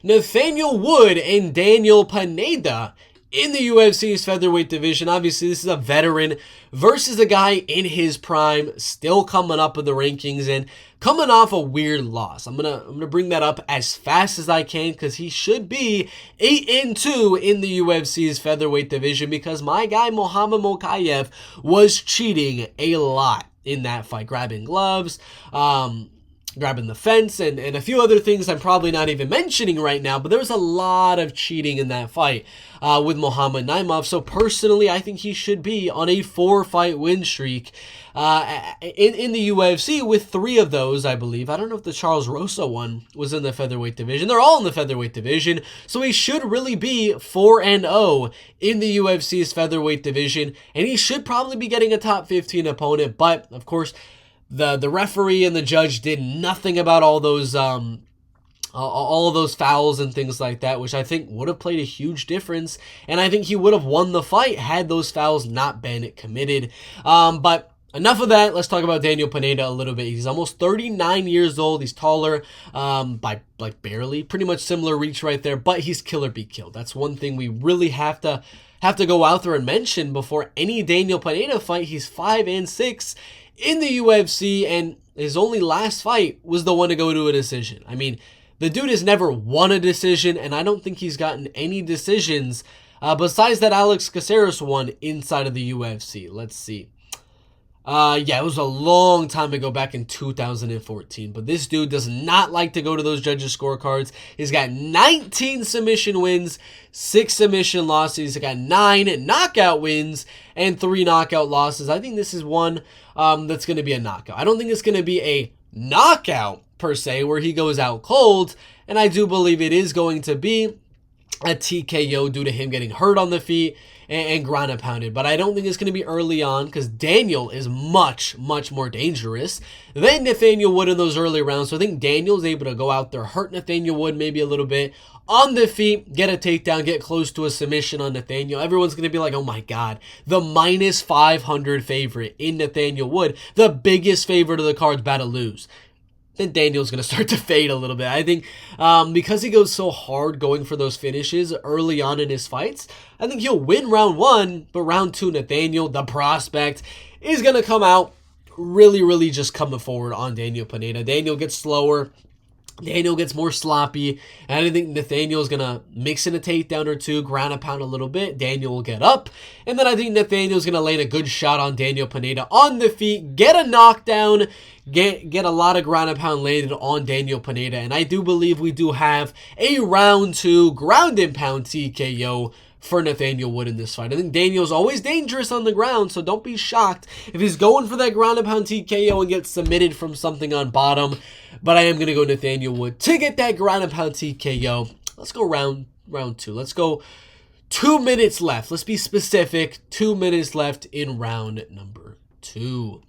Nathaniel Wood and Daniel Pineda in the UFC's featherweight division. Obviously, this is a veteran versus a guy in his prime, still coming up in the rankings and coming off a weird loss. I'm gonna bring that up as fast as I can because he should be 8-2 in the UFC's featherweight division because my guy Muhammad Mokaev was cheating a lot in that fight, grabbing gloves, grabbing the fence, and a few other things I'm probably not even mentioning right now, but there was a lot of cheating in that fight with Muhammad Naimov. So personally, I think he should be on a 4-fight win streak in the UFC with 3 of those, I believe. I don't know if the Charles Rosa one was in the featherweight division. They're all in the featherweight division, so he should really be 4-0 in the UFC's featherweight division, and he should probably be getting a top 15 opponent, but of course, the referee and the judge did nothing about all those fouls and things like that, which I think would have played a huge difference, and I think he would have won the fight had those fouls not been committed. But enough of that. Let's talk about Daniel Pineda a little bit. He's almost 39 years old. He's taller by like barely, pretty much similar reach right there, but he's kill or be killed. That's one thing we really have to go out there and mention before any Daniel Pineda fight. He's 5-6 in the UFC, and his only last fight was the one to go to a decision. I mean, the dude has never won a decision, and I don't think he's gotten any decisions besides that Alex Caceres one inside of the UFC. Let's see. Yeah, it was a long time ago, back in 2014. But this dude does not like to go to those judges' scorecards. He's got 19 submission wins, 6 submission losses. He's got 9 knockout wins and 3 knockout losses. I think this is one that's going to be a knockout. I don't think it's going to be a knockout, per se, where he goes out cold. And I do believe it is going to be a TKO due to him getting hurt on the feet and ground and pounded. But I don't think it's going to be early on because Daniel is much, much more dangerous than Nathaniel Wood in those early rounds. So I think Daniel's able to go out there, hurt Nathaniel Wood maybe a little bit on the feet, get a takedown, get close to a submission on Nathaniel. Everyone's going to be like, oh my God, the minus 500 favorite in Nathaniel Wood, the biggest favorite of the card's about to lose. Then Daniel's going to start to fade a little bit. I think because he goes so hard going for those finishes early on in his fights, I think he'll win round 1, but round 2, Nathaniel, the prospect, is going to come out really, really just coming forward on Daniel Pineda. Daniel gets slower. Daniel gets more sloppy, and I think Nathaniel's going to mix in a takedown or two, ground and pound a little bit. Daniel will get up, and then I think Nathaniel's going to land a good shot on Daniel Pineda on the feet, get a knockdown, get a lot of ground and pound landed on Daniel Pineda, and I do believe we do have a round 2 ground and pound TKO for Nathaniel Wood in this fight. I think Daniel's always dangerous on the ground, so don't be shocked if he's going for that ground and pound TKO and gets submitted from something on bottom. But I am going to go Nathaniel Wood to get that ground and pound TKO. Let's go round 2. Let's go 2 minutes left. Let's be specific. 2 minutes left in round number 2.